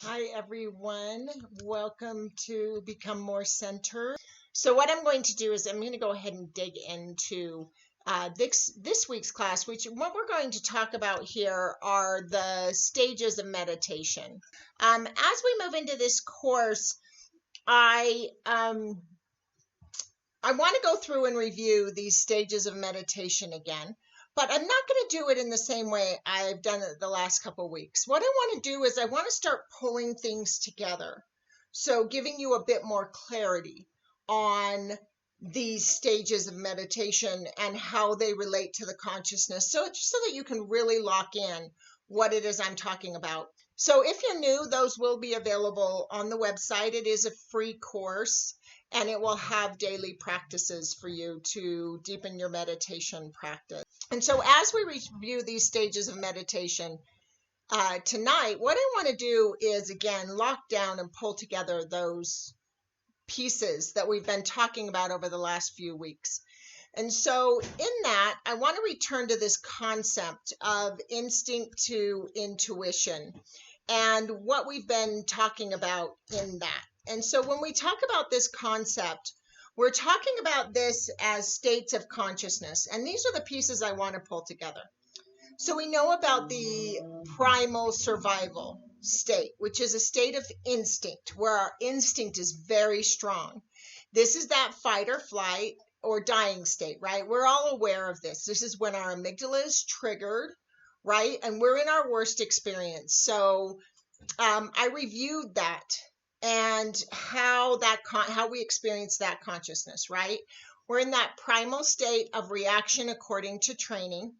Hi everyone, welcome to Become More Centered. So what I'm going to do is I'm going to go ahead and dig into this week's class, which what we're going to talk about here are the stages of meditation. As we move into this course, I want to go through and review these stages of meditation again. But I'm not going to do it in the same way I've done it the last couple of weeks. What I want to do is I want to start pulling things together. So giving you a bit more clarity on these stages of meditation and how they relate to the consciousness. So that you can really lock in what it is I'm talking about. So if you're new, those will be available on the website. It is a free course, and it will have daily practices for you to deepen your meditation practice. And so as we review these stages of meditation tonight, what I want to do is, again, lock down and pull together those pieces that we've been talking about over the last few weeks. And so in that, I want to return to this concept of instinct to intuition and what we've been talking about in that. And so when we talk about this concept, we're talking about this as states of consciousness. And these are the pieces I want to pull together. So we know about the primal survival state, which is a state of instinct, where our instinct is very strong. This is that fight or flight or dying state, right? We're all aware of this. This is when our amygdala is triggered, right? And we're in our worst experience. So I reviewed that and how we experience that consciousness, right? We're in that primal state of reaction according to training.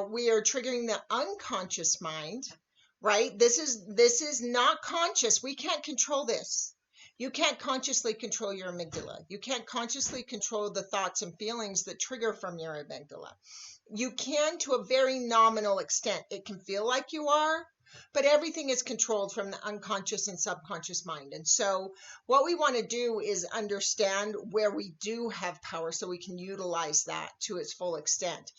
We are triggering the unconscious mind, right? This is not conscious. We can't control this. You can't consciously control your amygdala. You can't consciously control the thoughts and feelings that trigger from your amygdala. You can to a very nominal extent. It can feel like you are, but everything is controlled from the unconscious and subconscious mind. And so what we want to do is understand where we do have power so we can utilize that to its full extent.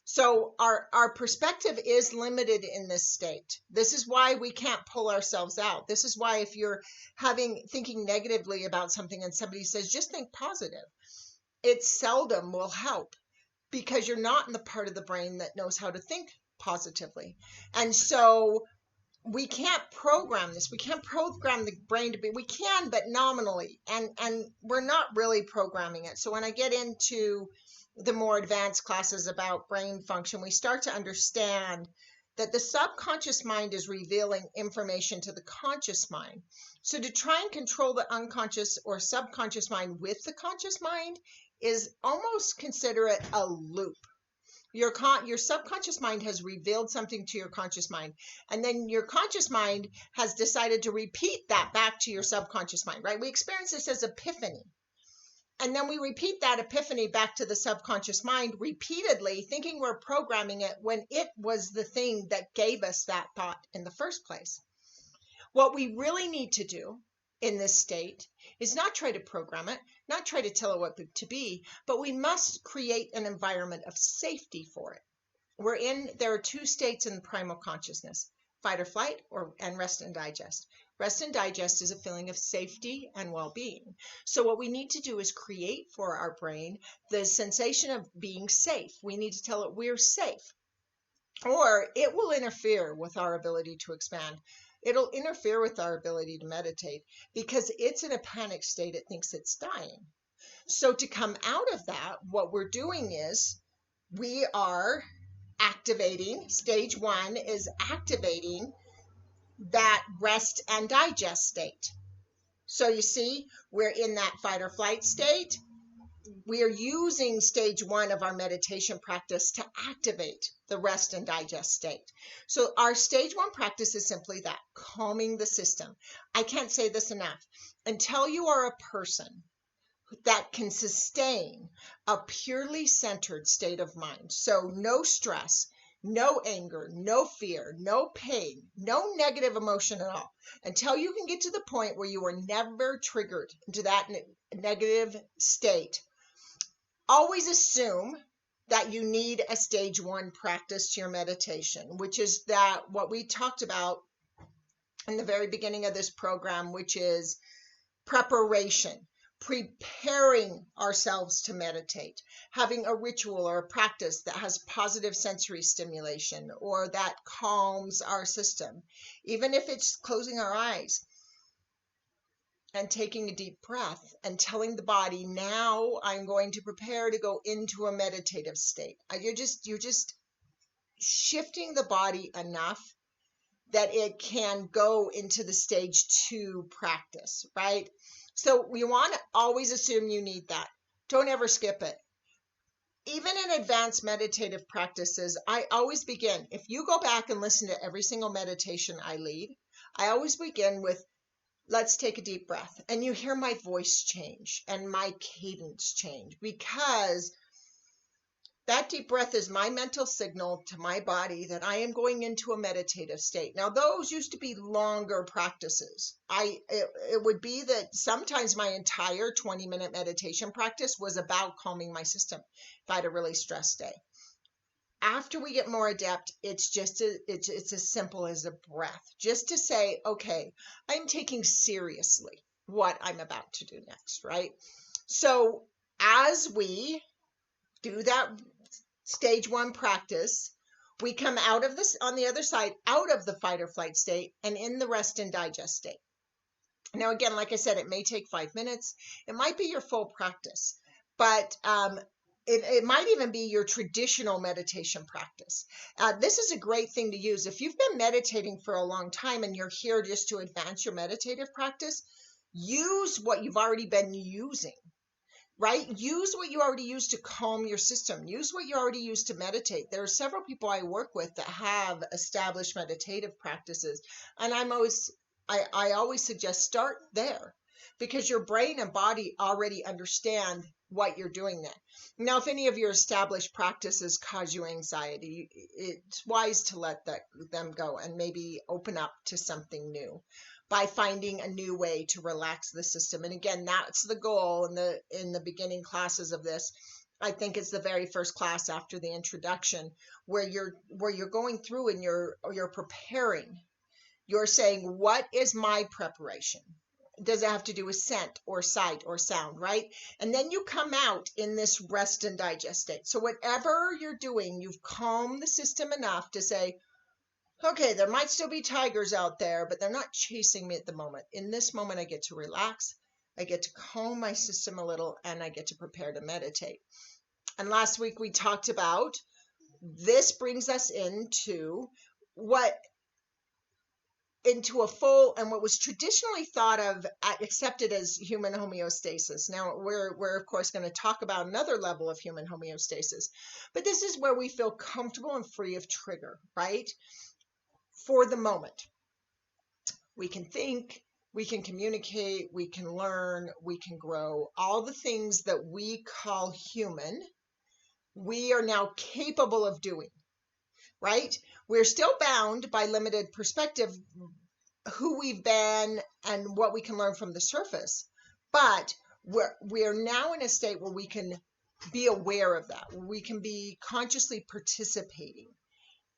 So our perspective is limited in this state. This is why we can't pull ourselves out. This is why if you're thinking negatively about something and somebody says, just think positive, it seldom will help because you're not in the part of the brain that knows how to think positively. And so we can't program this. We can't program the brain to be, we can, but nominally, and we're not really programming it. So when I get into the more advanced classes about brain function, we start to understand that the subconscious mind is revealing information to the conscious mind. So to try and control the unconscious or subconscious mind with the conscious mind is almost consider it a loop. Your subconscious mind has revealed something to your conscious mind, and then your conscious mind has decided to repeat that back to your subconscious mind, right? We experience this as epiphany. And then we repeat that epiphany back to the subconscious mind repeatedly, thinking we're programming it when it was the thing that gave us that thought in the first place. What we really need to do in this state is not try to program it, not try to tell it what to be, but we must create an environment of safety for it. There are two states in primal consciousness, fight or flight and rest and digest. Rest and digest is a feeling of safety and well-being. So what we need to do is create for our brain the sensation of being safe. We need to tell it we're safe, or it will interfere with our ability to expand. It'll interfere with our ability to meditate because it's in a panic state. It thinks it's dying. So to come out of that, what we're doing is we are activating. Stage one is activating that rest and digest state. So you see, we're in that fight or flight state. We are using stage one of our meditation practice to activate the rest and digest state. So our stage one practice is simply that, calming the system. I can't say this enough. Until you are a person that can sustain a purely centered state of mind, so no stress, no anger, no fear, no pain, no negative emotion at all, until you can get to the point where you are never triggered into that negative state, always assume that you need a stage one practice to your meditation, which is that what we talked about in the very beginning of this program, which is preparation, preparing ourselves to meditate, having a ritual or a practice that has positive sensory stimulation or that calms our system, even if it's closing our eyes and taking a deep breath and telling the body, now I'm going to prepare to go into a meditative state. You're just shifting the body enough that it can go into the stage 2 practice, right? So you want to always assume you need that. Don't ever skip it. Even in advanced meditative practices, I always begin, if you go back and listen to every single meditation I lead, I always begin with, let's take a deep breath. And you hear my voice change and my cadence change, because that deep breath is my mental signal to my body that I am going into a meditative state. Now, those used to be longer practices. It would be that sometimes my entire 20-minute meditation practice was about calming my system if I had a really stressed day. After we get more adept, it's as simple as a breath, just to say, okay, I'm taking seriously what I'm about to do next, right? So as we do that stage 1 practice, we come out of this on the other side, out of the fight or flight state and in the rest and digest state. Now, again, like I said, it may take 5 minutes. It might be your full practice, but it might even be your traditional meditation practice. This is a great thing to use. If you've been meditating for a long time and you're here just to advance your meditative practice, use what you've already been using. Right? Use what you already use to calm your system. Use what you already use to meditate. There are several people I work with that have established meditative practices. And I always suggest start there, because your brain and body already understand what you're doing there. Now, if any of your established practices cause you anxiety, it's wise to let them go and maybe open up to something new by finding a new way to relax the system. And again, that's the goal in the beginning classes of this. I think it's the very first class after the introduction, where you're going through and you're preparing. You're saying, what is my preparation? Does it have to do with scent or sight or sound, right? And then you come out in this rest and digest state. So whatever you're doing, you've calmed the system enough to say, okay, there might still be tigers out there, but they're not chasing me at the moment. In this moment, I get to relax, I get to calm my system a little, and I get to prepare to meditate. And last week we talked about, this brings us into a full and what was traditionally thought of, accepted as human homeostasis. Now, we're of course going to talk about another level of human homeostasis, but this is where we feel comfortable and free of trigger, right? For the moment. We can think, we can communicate, we can learn, we can grow. All the things that we call human, we are now capable of doing, right? We're still bound by limited perspective, who we've been and what we can learn from the surface, but we're now in a state where we can be aware of that. We can be consciously participating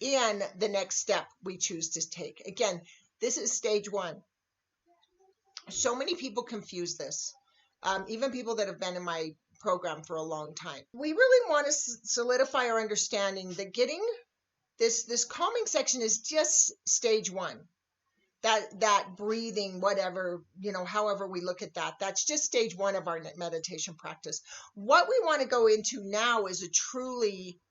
in the next step we choose to take. Again, this is stage 1. So many people confuse this, even people that have been in my program for a long time. We really want to solidify our understanding that getting this calming section is just stage 1. That breathing, whatever, however we look at that, that's just stage 1 of our meditation practice. What we want to go into now is a truly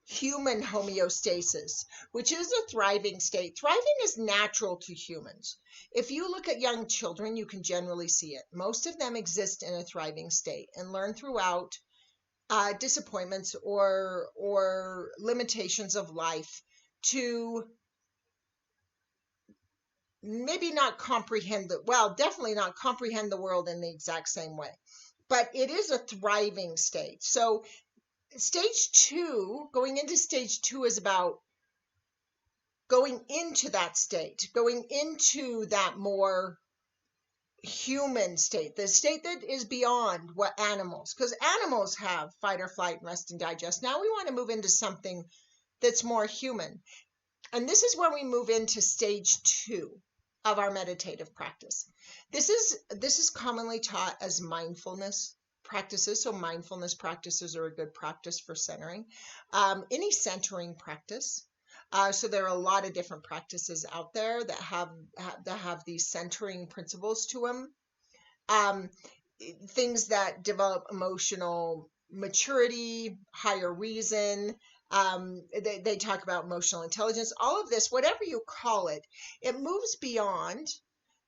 human homeostasis, which is a thriving state. Thriving is natural to humans. If you look at young children, you can generally see it. Most of them exist in a thriving state and learn throughout disappointments or limitations of life to maybe not comprehend definitely not comprehend the world in the exact same way, but it is a thriving state. So stage 2, going into stage 2 is about going into that state, going into that more human state, the state that is beyond what animals, because animals have fight or flight, rest and digest. Now we want to move into something that's more human. And this is where we move into stage 2. of our meditative practice. This is commonly taught as mindfulness practices. So mindfulness practices are a good practice for centering. Any centering practice. So there are a lot of different practices out there that have these centering principles to them. Things that develop emotional maturity, higher reason. They talk about emotional intelligence. All of this, whatever you call it, it moves beyond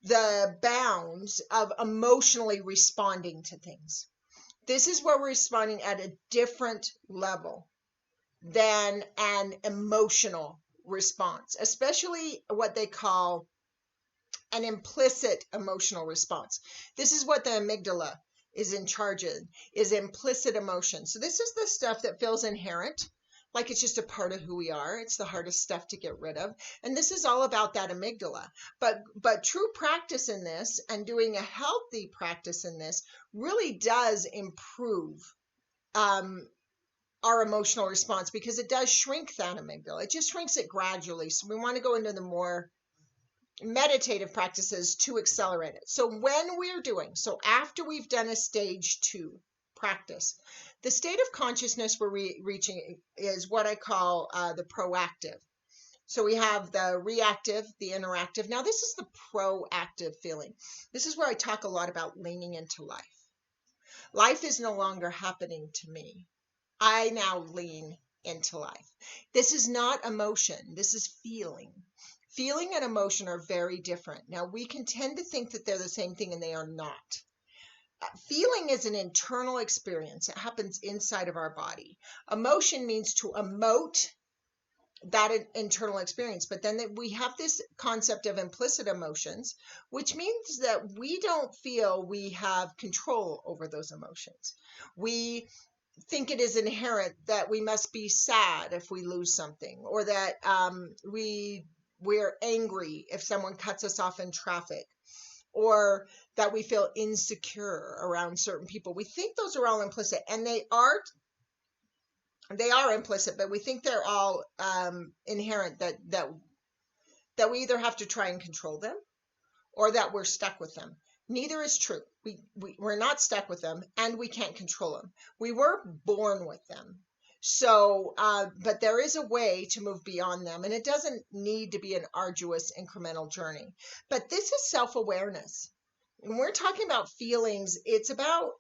the bounds of emotionally responding to things. This is where we're responding at a different level than an emotional response, especially what they call an implicit emotional response. This is what the amygdala is in charge of, is implicit emotion. So this is the stuff that feels inherent, like it's just a part of who we are. It's the hardest stuff to get rid of. And this is all about that amygdala. But true practice in this, and doing a healthy practice in this, really does improve our emotional response, because it does shrink that amygdala. It just shrinks it gradually. So we want to go into the more meditative practices to accelerate it. So after we've done a stage 2 practice, the state of consciousness we're reaching is what I call the proactive. So we have the reactive, the interactive. Now this is the proactive feeling. This is where I talk a lot about leaning into life. Life is no longer happening to me. I now lean into life. This is not emotion. This is feeling. Feeling and emotion are very different. Now, we can tend to think that they're the same thing, and they are not. Feeling is an internal experience. It happens inside of our body. Emotion means to emote that internal experience. But then we have this concept of implicit emotions, which means that we don't feel we have control over those emotions. We think it is inherent that we must be sad if we lose something, or that we're angry if someone cuts us off in traffic, or that we feel insecure around certain people. We think those are all implicit, and they are implicit, but we think they're all inherent, that we either have to try and control them, or that we're stuck with them. Neither is true. We're not stuck with them, and we can't control them. We were born with them. So, but there is a way to move beyond them, and it doesn't need to be an arduous incremental journey. But this is self-awareness. When we're talking about feelings, it's about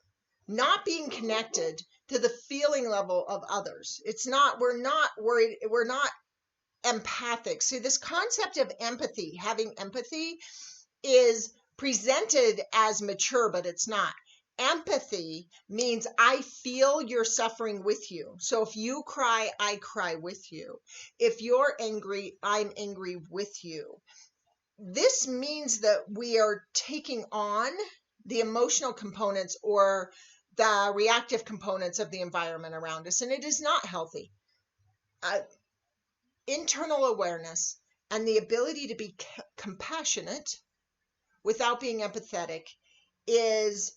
not being connected to the feeling level of others. We're not worried, we're not empathic. See, this concept of empathy, having empathy, is presented as mature, but it's not. Empathy means I feel your suffering with you. So if you cry, I cry with you. If you're angry, I'm angry with you. This means that we are taking on the emotional components or the reactive components of the environment around us, and it is not healthy. Internal awareness and the ability to be compassionate without being empathetic is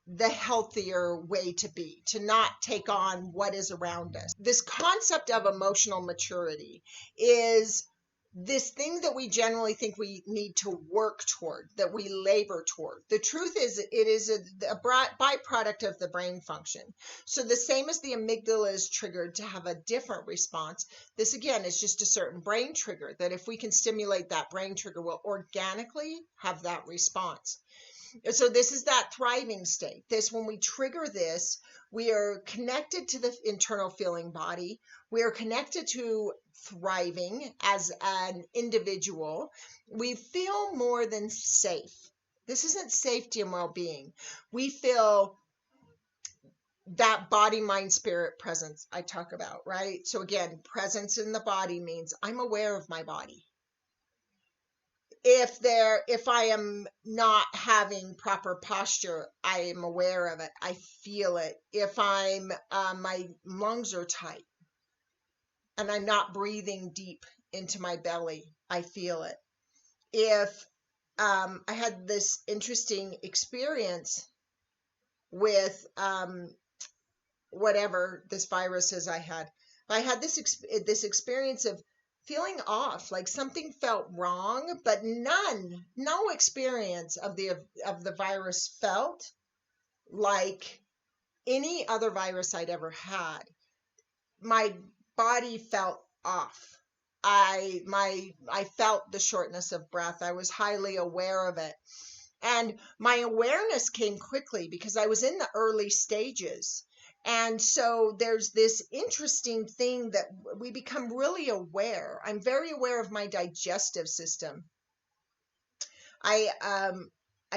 the healthier way to be, to not take on what is around us. This concept of emotional maturity is this thing that we generally think we need to work toward, that we labor toward. The truth is, it is a byproduct of the brain function. So the same as the amygdala is triggered to have a different response, this again is just a certain brain trigger that if we can stimulate that brain trigger, we'll organically have that response. So this is that thriving state. When we trigger this, we are connected to the internal feeling body. We are connected to thriving as an individual. We feel more than safe. This isn't safety and well-being. We feel that body, mind, spirit presence I talk about, right? So again, presence in the body means I'm aware of my body. If I am not having proper posture, I am aware of it. I feel it. If my lungs are tight and I'm not breathing deep into my belly, I feel it. If I had this interesting experience with whatever this virus is I had this experience of feeling off, like something felt wrong, but no experience of the virus felt like any other virus I'd ever had. My body felt off. I felt the shortness of breath. I was highly aware of it. And my awareness came quickly because I was in the early stages. And so there's this interesting thing that we become really aware. I'm very aware of my digestive system. I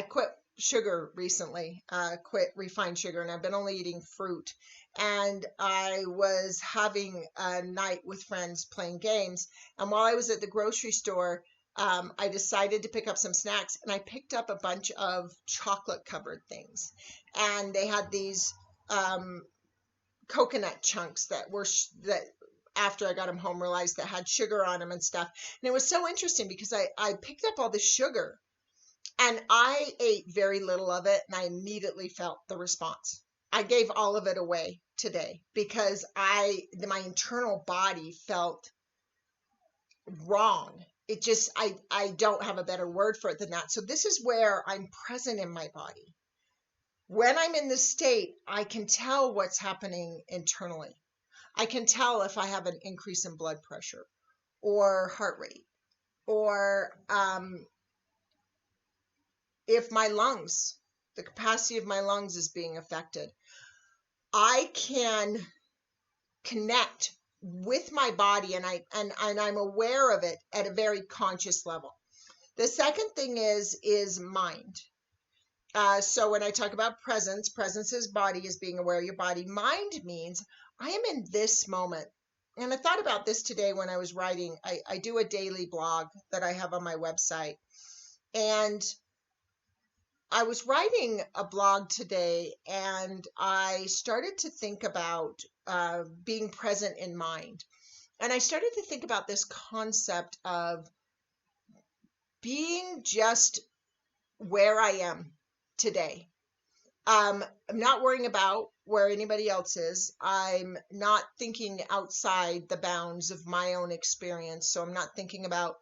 quit sugar recently, quit refined sugar, and I've been only eating fruit. And I was having a night with friends playing games. And while I was at the grocery store, I decided to pick up some snacks, and I picked up a bunch of chocolate covered things. And they had these coconut chunks that were that after I got them home realized that had sugar on them and stuff. And it was so interesting because I picked up all the sugar and I ate very little of it, and I immediately felt the response. I gave all of it away today because my internal body felt wrong. It just, I don't have a better word for it than that. So this is where I'm present in my body. When I'm in this state, I can tell what's happening internally. I can tell if I have an increase in blood pressure or heart rate, or if my lungs, the capacity of my lungs is being affected. I can connect with my body, and I'm aware of it at a very conscious level. The second thing is mind. So when I talk about presence, presence is body, is being aware of your body. Mind means I am in this moment. And I thought about this today when I was writing. I do a daily blog that I have on my website. And I was writing a blog today, and I started to think about being present in mind. And I started to think about this concept of being just where I am today. I'm not worrying about where anybody else is. I'm not thinking outside the bounds of my own experience. So I'm not thinking about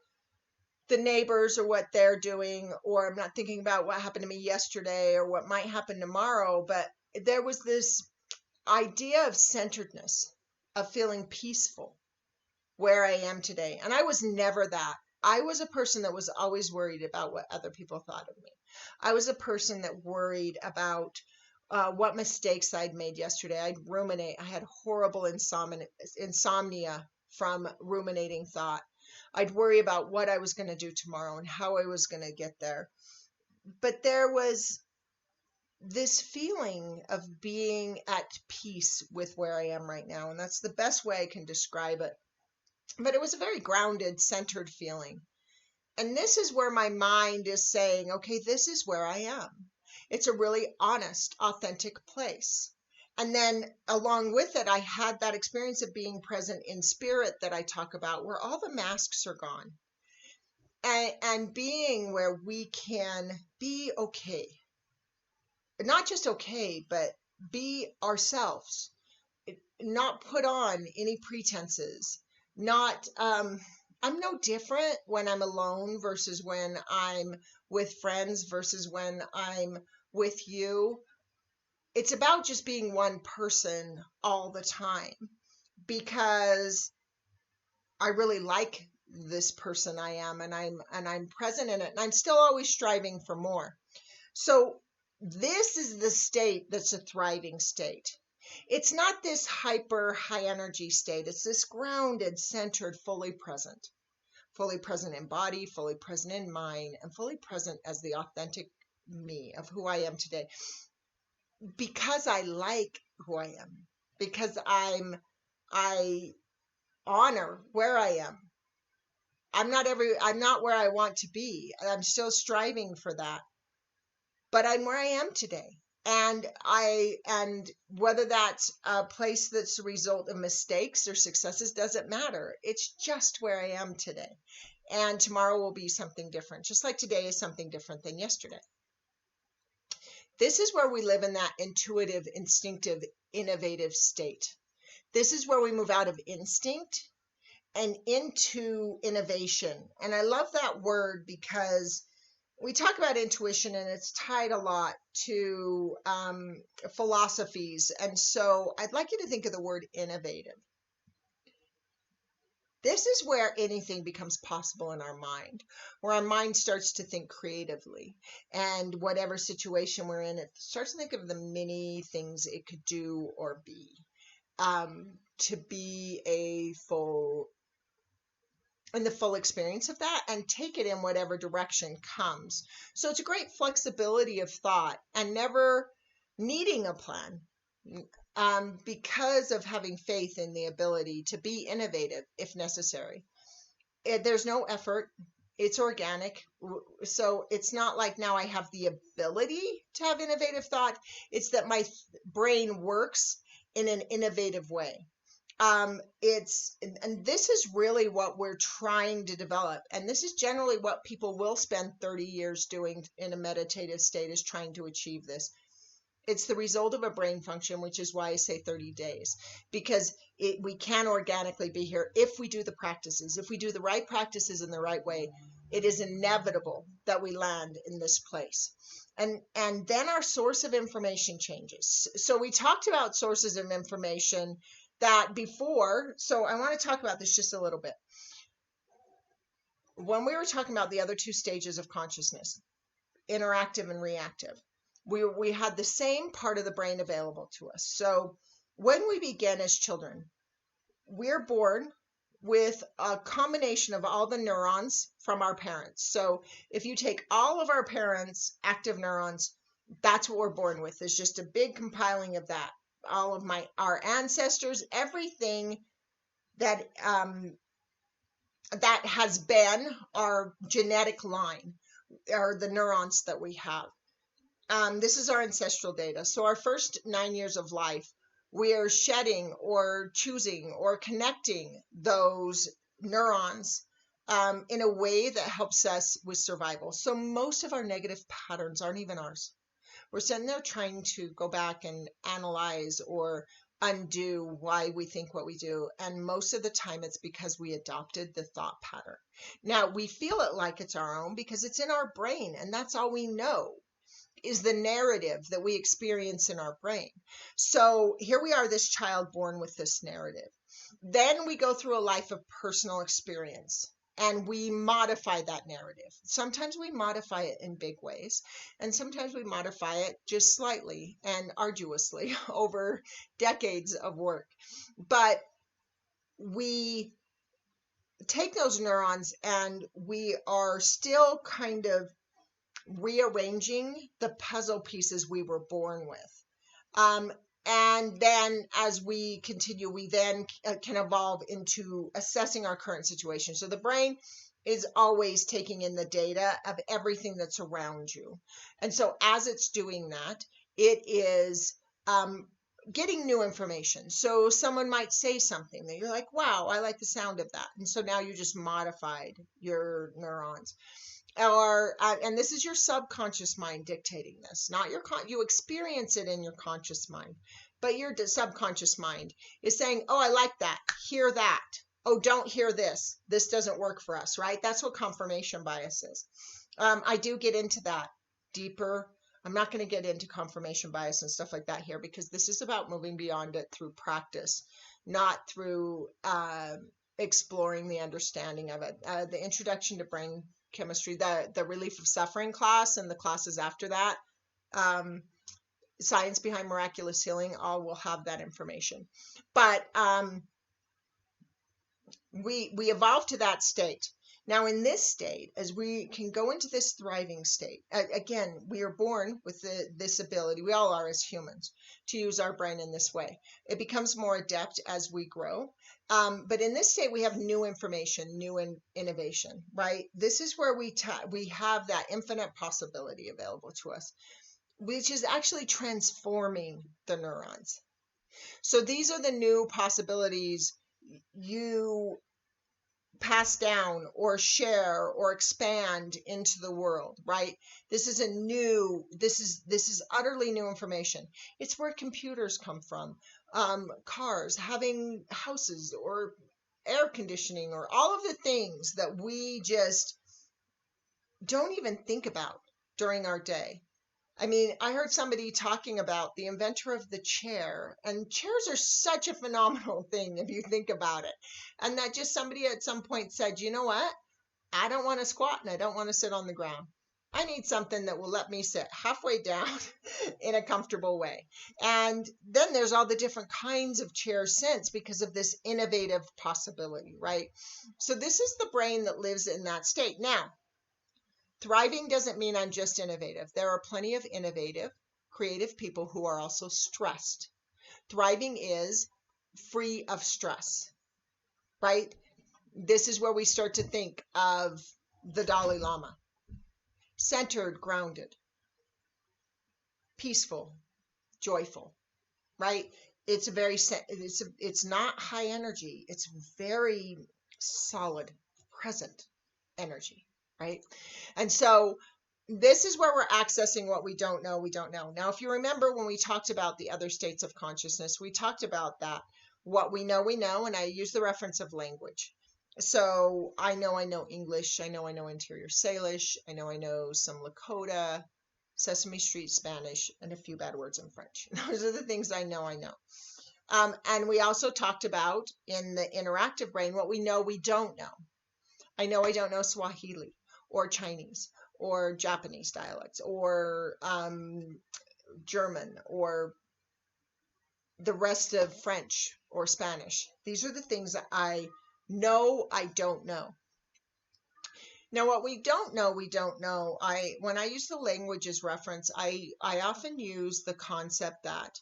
the neighbors or what they're doing, or I'm not thinking about what happened to me yesterday or what might happen tomorrow. But there was this idea of centeredness, of feeling peaceful where I am today. And I was never that. I was a person that was always worried about what other people thought of me. I was a person that worried about what mistakes I'd made yesterday. I'd ruminate. I had horrible insomnia from ruminating thought. I'd worry about what I was going to do tomorrow and how I was going to get there. But there was this feeling of being at peace with where I am right now. And that's the best way I can describe it. But it was a very grounded, centered feeling. And this is where my mind is saying, okay, this is where I am. It's a really honest, authentic place. And then along with it, I had that experience of being present in spirit that I talk about, where all the masks are gone. And being where we can be okay. Not just okay, but be ourselves. Not put on any pretenses. Not, I'm no different when I'm alone versus when I'm with friends versus when I'm with you. It's about just being one person all the time, because I really like this person I am, and I'm present in it, and I'm still always striving for more. So this is the state that's a thriving state. It's not this hyper high energy state. It's this grounded, centered, fully present in body, fully present in mind, and fully present as the authentic me of who I am today. Because I like who I am, because I honor where I am. I'm not where I want to be. I'm still striving for that. But I'm where I am today. And whether that's a place that's a result of mistakes or successes doesn't matter. It's just where I am today. And tomorrow will be something different, just like today is something different than yesterday. This is where we live in that intuitive, instinctive, innovative state. This is where we move out of instinct and into innovation. And I love that word because we talk about intuition and it's tied a lot to philosophies. And so I'd like you to think of the word innovative. This is where anything becomes possible in our mind, where our mind starts to think creatively. And whatever situation we're in, it starts to think of the many things it could do or be, to be in the full experience of that and take it in whatever direction comes. So it's a great flexibility of thought and never needing a plan, because of having faith in the ability to be innovative if necessary. There's no effort. It's organic. So it's not like now I have the ability to have innovative thought. It's that my brain works in an innovative way. And this is really what we're trying to develop. And this is generally what people will spend 30 years doing in a meditative state, is trying to achieve this. It's the result of a brain function, which is why I say 30 days, because we can organically be here if we do the practices. If we do the right practices in the right way, it is inevitable that we land in this place. And then our source of information changes. So we talked about sources of information that before, so I want to talk about this just a little bit. When we were talking about the other two stages of consciousness, interactive and reactive, we had the same part of the brain available to us. So when we begin as children, we're born with a combination of all the neurons from our parents. So if you take all of our parents' active neurons, that's what we're born with. There's just a big compiling of that. All of our ancestors, everything that that has been our genetic line are the neurons that we have. This is our ancestral data. So our first 9 years of life, we are shedding or choosing or connecting those neurons in a way that helps us with survival. So most of our negative patterns aren't even ours. We're sitting there trying to go back and analyze or undo why we think what we do. And most of the time it's because we adopted the thought pattern. Now we feel it like it's our own because it's in our brain, and that's all we know is the narrative that we experience in our brain. So here we are, this child born with this narrative. Then we go through a life of personal experience and we modify that narrative. Sometimes we modify it in big ways, and sometimes we modify it just slightly and arduously over decades of work. But we take those neurons and we are still kind of rearranging the puzzle pieces we were born with. And then as we continue, we then can evolve into assessing our current situation. So the brain is always taking in the data of everything that's around you. And so as it's doing that, it is getting new information. So someone might say something that you're like, wow, I like the sound of that. And so now you just modified your neurons. Or and this is your subconscious mind dictating this, not your you experience it in your conscious mind, but your subconscious mind is saying, oh, I like that, hear that, oh, don't hear this doesn't work for us, right? That's what confirmation bias is. I do get into that deeper. I'm not going to get into confirmation bias and stuff like that here, because this is about moving beyond it through practice, not through exploring the understanding of it. The introduction to brain chemistry, the relief of suffering class, and the classes after that, science behind miraculous healing, all will have that information. But we evolve to that state. Now in this state, as we can go into this thriving state, again, we are born with this ability, we all are as humans, to use our brain in this way. It becomes more adept as we grow. But in this state, we have new information, new innovation, right? This is where we have that infinite possibility available to us, which is actually transforming the neurons. So these are the new possibilities you pass down or share or expand into the world, right? This is utterly new information. It's where computers come from, cars, having houses or air conditioning, or all of the things that we just don't even think about during our day. I mean, I heard somebody talking about the inventor of the chair, and chairs are such a phenomenal thing if you think about it. And that just somebody at some point said, you know what? I don't want to squat and I don't want to sit on the ground. I need something that will let me sit halfway down in a comfortable way. And then there's all the different kinds of chairs since because of this innovative possibility, right? So this is the brain that lives in that state. Now, thriving doesn't mean I'm just innovative. There are plenty of innovative, creative people who are also stressed. Thriving is free of stress, right? This is where we start to think of the Dalai Lama. Centered, grounded, peaceful, joyful, right? It's a very, it's not high energy. It's very solid, present energy, right? And so this is where we're accessing what we don't know. Now, if you remember when we talked about the other states of consciousness, we talked about that. What we know, and I use the reference of language. So I know English, I know Interior Salish, I know some Lakota, Sesame Street Spanish, and a few bad words in French. Those are the things I know. And we also talked about in the interactive brain what we know we don't know. I don't know Swahili or Chinese or Japanese dialects or German or the rest of French or Spanish. These are the things that I know I don't know. Now, what we don't know, when I use the language as reference, I often use the concept that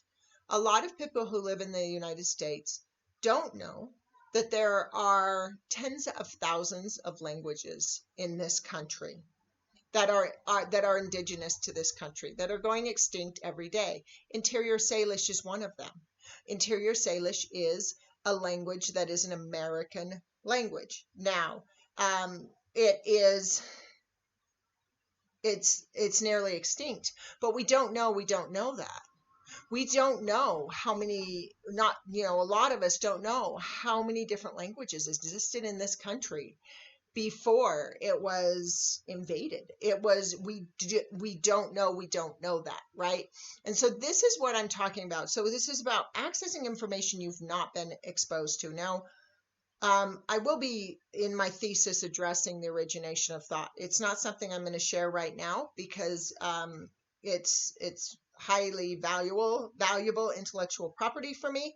a lot of people who live in the United States don't know that there are tens of thousands of languages in this country that are indigenous to this country, that are going extinct every day. Interior Salish is one of them. Interior Salish is a language that is an American language. Now, it's nearly extinct, but we don't know that. We don't know how many, a lot of us don't know how many different languages existed in this country before it was invaded. We don't know that, right? And so this is what I'm talking about. So this is about accessing information you've not been exposed to. Now, I will be in my thesis addressing the origination of thought. It's not something I'm going to share right now because it's highly valuable intellectual property for me.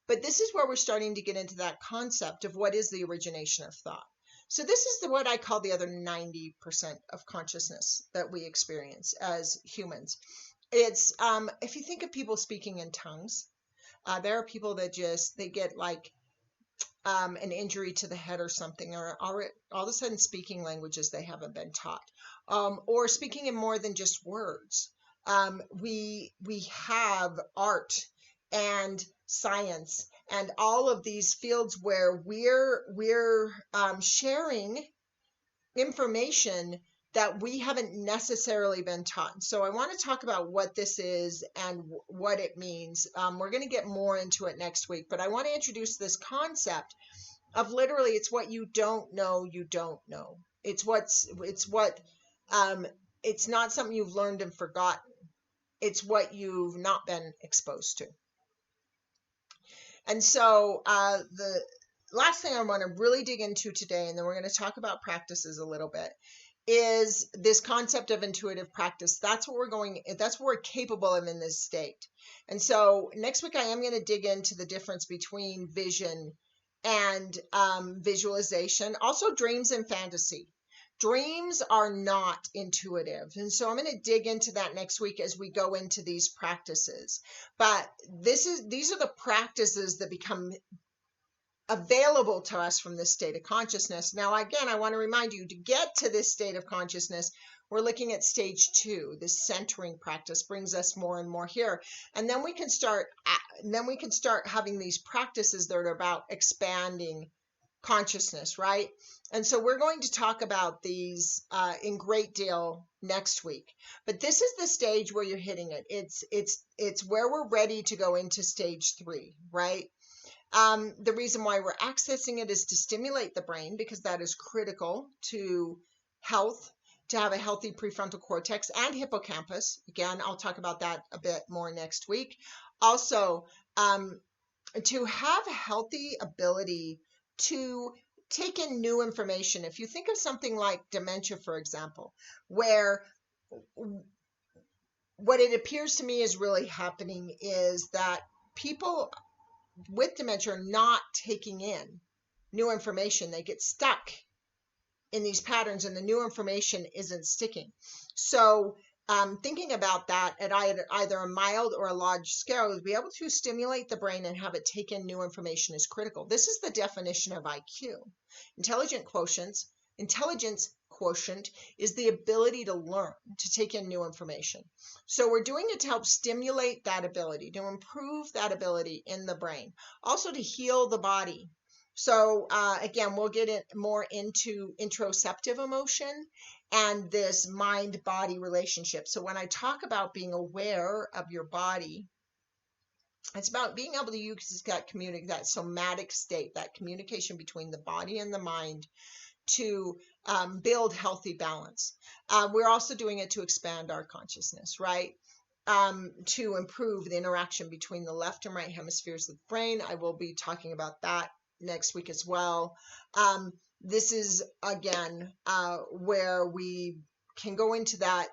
But this is where we're starting to get into that concept of what is the origination of thought. So this is what I call the other 90% of consciousness that we experience as humans. It's if you think of people speaking in tongues, there are people that they get like an injury to the head or something, or all of a sudden speaking languages they haven't been taught, or speaking in more than just words. We have art and science and all of these fields where we're sharing information that we haven't necessarily been taught. So I want to talk about what this is and what it means. We're going to get more into it next week, but I want to introduce this concept of literally it's what you don't know. It's not something you've learned and forgotten. It's what you've not been exposed to. And so the last thing I want to really dig into today, and then we're going to talk about practices a little bit, is this concept of intuitive practice. That's what we're capable of in this state. And so next week I am going to dig into the difference between vision and visualization, also dreams and fantasy. Dreams are not intuitive. And so I'm going to dig into that next week as we go into these practices. But these are the practices that become available to us from this state of consciousness. Now, again, I want to remind you to get to this state of consciousness, we're looking at stage 2. This centering practice brings us more and more here. And then we can start having these practices that are about expanding consciousness, right? And so we're going to talk about these in great deal next week. But this is the stage where you're hitting it. It's where we're ready to go into stage 3, right? The reason why we're accessing it is to stimulate the brain, because that is critical to health, to have a healthy prefrontal cortex and hippocampus. Again, I'll talk about that a bit more next week. Also, to have a healthy ability to take in new information. If you think of something like dementia, for example, where what it appears to me is really happening is that people with dementia are not taking in new information. They get stuck in these patterns and the new information isn't sticking. So thinking about that at either a mild or a large scale, to be able to stimulate the brain and have it take in new information is critical. This is the definition of IQ. Intelligence quotient is the ability to learn, to take in new information. So we're doing it to help stimulate that ability, to improve that ability in the brain, also to heal the body. So again, we'll get it more into interoceptive emotion and this mind-body relationship. So when I talk about being aware of your body, it's about being able to use that somatic state, that communication between the body and the mind, to build healthy balance. We're also doing it to expand our consciousness, right? To improve the interaction between the left and right hemispheres of the brain. I will be talking about that next week as well. This is, again, where we can go into that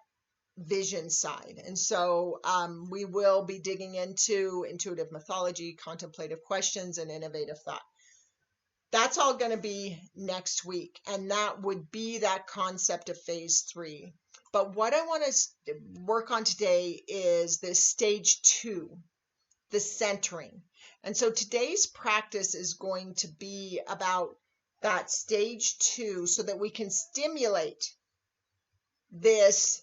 vision side. And so we will be digging into intuitive mythology, contemplative questions, and innovative thought. That's all going to be next week. And that would be that concept of phase 3. But what I want to work on today is this stage 2, the centering. And so today's practice is going to be about that stage 2 so that we can stimulate this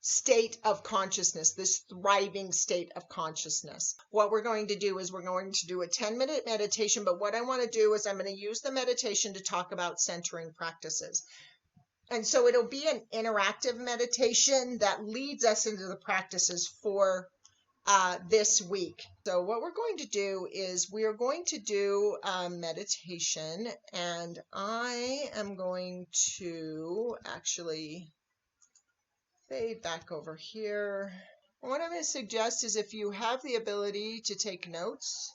state of consciousness, this thriving state of consciousness. What we're going to do is we're going to do a 10-minute meditation, but what I want to do is I'm going to use the meditation to talk about centering practices. And so it'll be an interactive meditation that leads us into the practices for this week. So what we're going to do is we are going to do a meditation, and I am going to actually fade back over here. What I'm going to suggest is if you have the ability to take notes,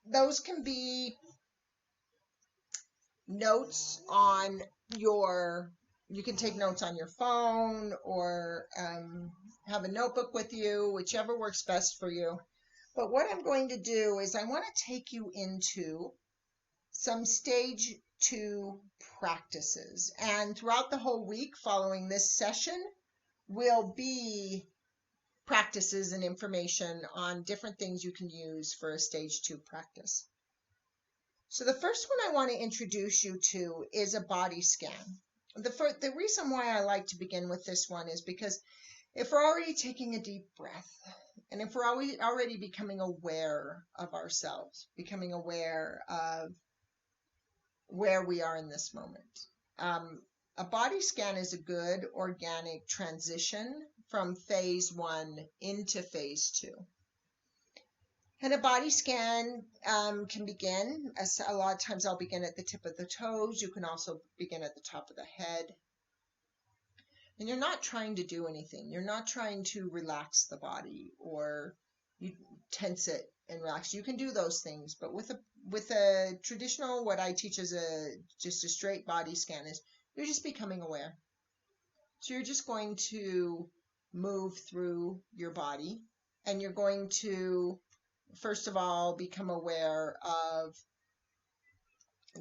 those can be notes on you can take notes on your phone or have a notebook with you, whichever works best for you. But what I'm going to do is I want to take you into some stage 2 practices. And throughout the whole week following this session will be practices and information on different things you can use for a stage 2 practice. So the first one I want to introduce you to is a body scan. The reason why I like to begin with this one is because if we're already taking a deep breath, and if we're already becoming aware of ourselves, becoming aware of where we are in this moment, a body scan is a good organic transition from phase 1 into phase 2. And a body scan can begin, as a lot of times I'll begin at the tip of the toes. You can also begin at the top of the head. And you're not trying to do anything. You're not trying to relax the body or you tense it and relax. You can do those things, but with a traditional, what I teach is just a straight body scan is you're just becoming aware. So you're just going to move through your body, and you're going to first of all become aware of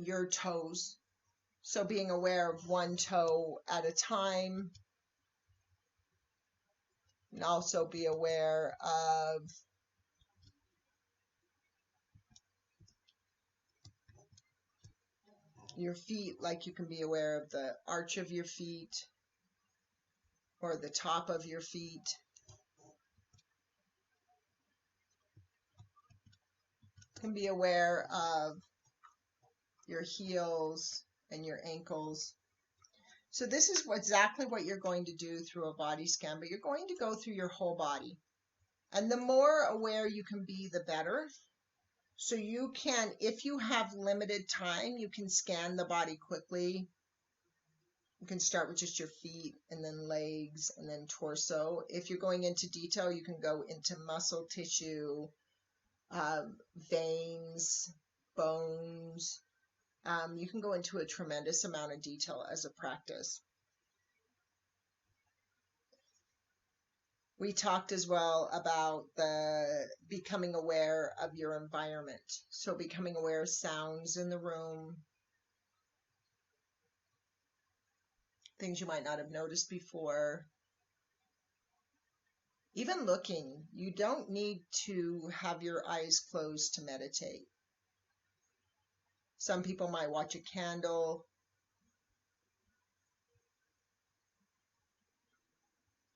your toes. So being aware of one toe at a time, and also be aware of your feet, like you can be aware of the arch of your feet or the top of your feet. You can be aware of your heels and your ankles. So this is exactly what you're going to do through a body scan, but you're going to go through your whole body. And the more aware you can be, the better. So you can, if you have limited time, you can scan the body quickly. You can start with just your feet and then legs and then torso. If you're going into detail, you can go into muscle tissue, veins, bones. You can go into a tremendous amount of detail as a practice. We talked as well about the becoming aware of your environment. So becoming aware of sounds in the room, things you might not have noticed before. Even looking, you don't need to have your eyes closed to meditate. Some people might watch a candle.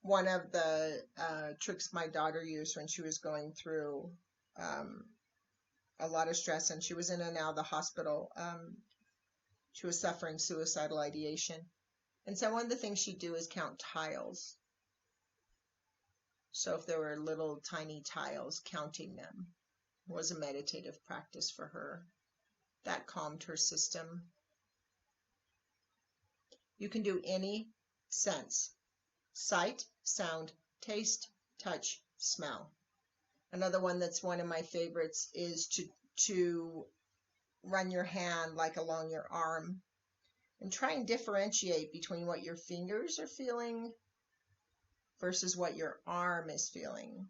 One of the tricks my daughter used when she was going through a lot of stress, and she was in and out of the hospital. She was suffering suicidal ideation. And so one of the things she'd do is count tiles. So if there were little tiny tiles, counting them was a meditative practice for her. That calmed her system. You can do any sense: sight, sound, taste, touch, smell. Another one that's one of my favorites is to run your hand like along your arm and try and differentiate between what your fingers are feeling versus what your arm is feeling.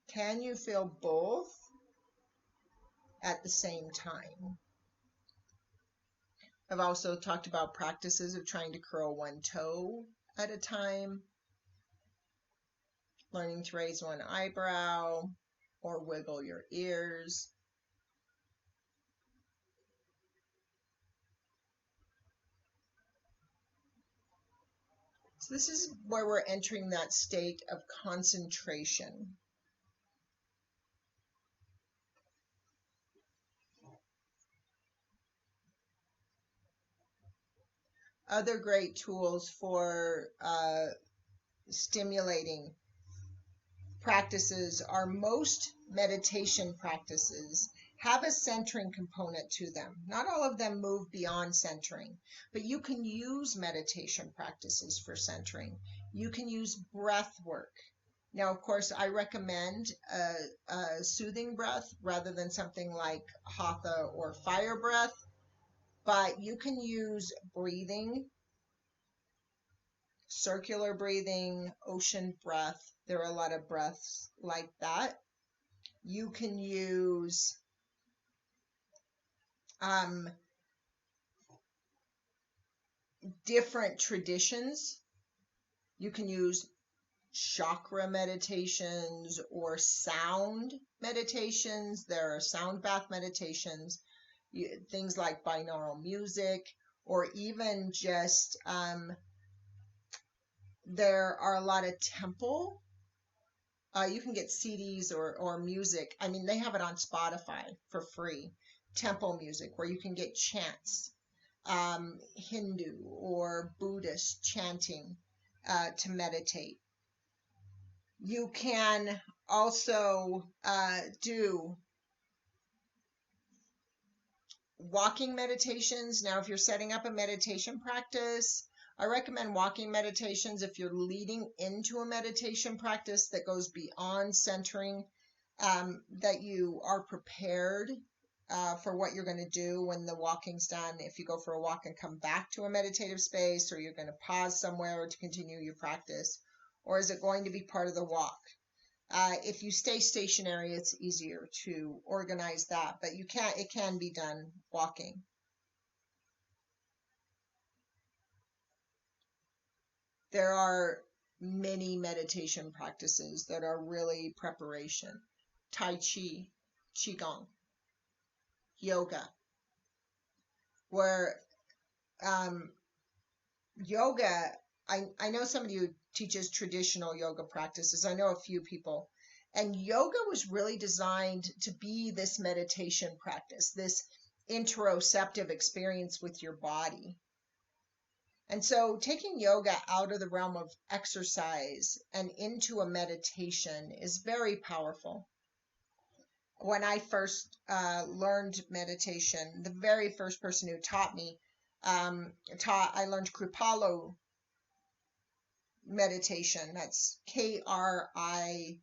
Can you feel both at the same time? I've also talked about practices of trying to curl one toe at a time, learning to raise one eyebrow or wiggle your ears. So this is where we're entering that state of concentration. Other great tools for stimulating practices are most meditation practices have a centering component to them. Not all of them move beyond centering, but you can use meditation practices for centering. You can use breath work. Now, of course, I recommend a soothing breath rather than something like hatha or fire breath, but you can use breathing, circular breathing, ocean breath. There are a lot of breaths like that. You can use different traditions. You can use chakra meditations or sound meditations. There are sound bath meditations, things like binaural music, or even just there are a lot of temple. You can get CDs or music. I mean, they have it on Spotify for free. Temple music, where you can get chants, Hindu or Buddhist chanting to meditate. You can also do walking meditations. Now, if you're setting up a meditation practice, I recommend walking meditations if you're leading into a meditation practice that goes beyond centering, that you are prepared for what you're going to do when the walking's done. If you go for a walk and come back to a meditative space, or you're going to pause somewhere to continue your practice, or is it going to be part of the walk? If you stay stationary, it's easier to organize that, but it can be done walking. There are many meditation practices that are really preparation. Tai Chi, Qigong, yoga, where yoga, I know somebody who teaches traditional yoga practices. I know a few people. And yoga was really designed to be this meditation practice, this interoceptive experience with your body. And so taking yoga out of the realm of exercise and into a meditation is very powerful. When I first learned meditation, the very first person who taught me, I learned Kripalu meditation. That's Kripalu.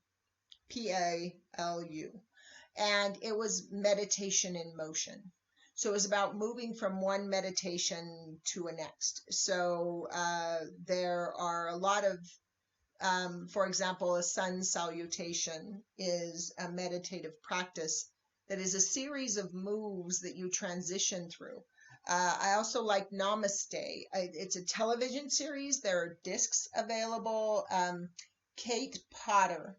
And it was meditation in motion. So it was about moving from one meditation to a next. So there are a lot of, for example, a sun salutation is a meditative practice that is a series of moves that you transition through. I also like Namaste. It's a television series. There are discs available. Kate Potter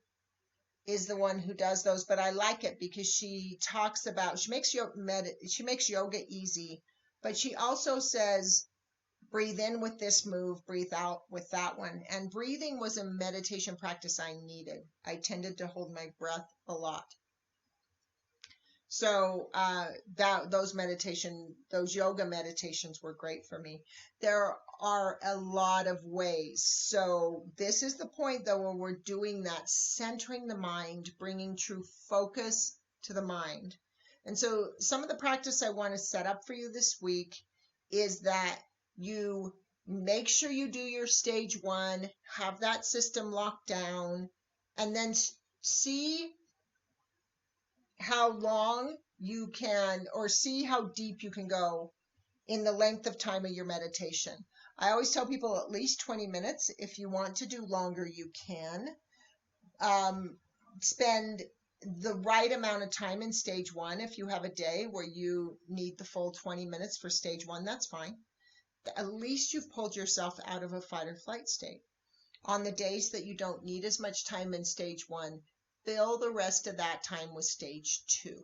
is the one who does those, but I like it because she talks about, she makes yoga easy, but she also says, breathe in with this move, breathe out with that one. And breathing was a meditation practice I needed. I tended to hold my breath a lot. So those yoga meditations were great for me. There are a lot of ways. So this is the point, though, where we're doing that, centering the mind, bringing true focus to the mind. And so some of the practice I want to set up for you this week is that you make sure you do your stage 1, have that system locked down, and then see how long you can, or see how deep you can go in the length of time of your meditation. I always tell people at least 20 minutes. If you want to do longer, you can. Spend the right amount of time in stage 1. If you have a day where you need the full 20 minutes for stage 1, that's fine. At least you've pulled yourself out of a fight or flight state. On the days that you don't need as much time in stage 1, fill the rest of that time with stage 2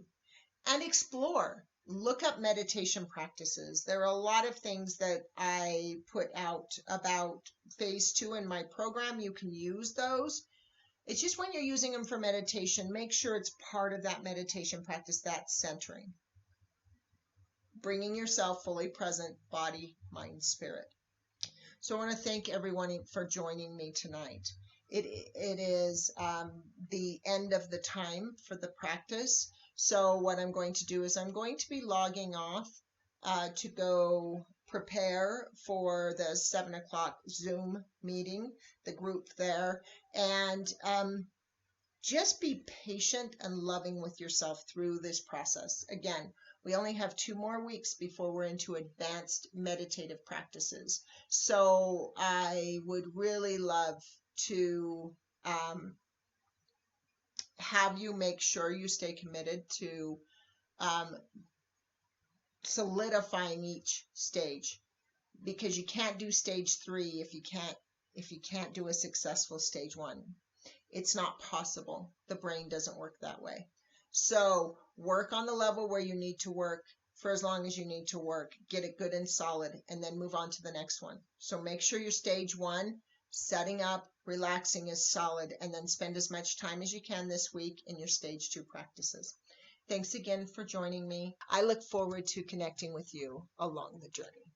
and explore. Look up meditation practices. There are a lot of things that I put out about phase 2 in my program. You can use those. It's just when you're using them for meditation, make sure it's part of that meditation practice, that centering. Bringing yourself fully present, body, mind, spirit. So I want to thank everyone for joining me tonight. It is the end of the time for the practice. So what I'm going to do is I'm going to be logging off to go prepare for the 7 o'clock Zoom meeting, the group there, and just be patient and loving with yourself through this process. Again, we only have 2 more weeks before we're into advanced meditative practices. So I would really love to have you make sure you stay committed to solidifying each stage, because you can't do stage 3 if you can't do a successful stage 1. It's not possible. The brain doesn't work that way. So work on the level where you need to work for as long as you need to work. Get it good and solid, and then move on to the next one. So make sure your stage 1, setting up, relaxing, is solid, and then spend as much time as you can this week in your stage 2 practices. Thanks again for joining me. I look forward to connecting with you along the journey.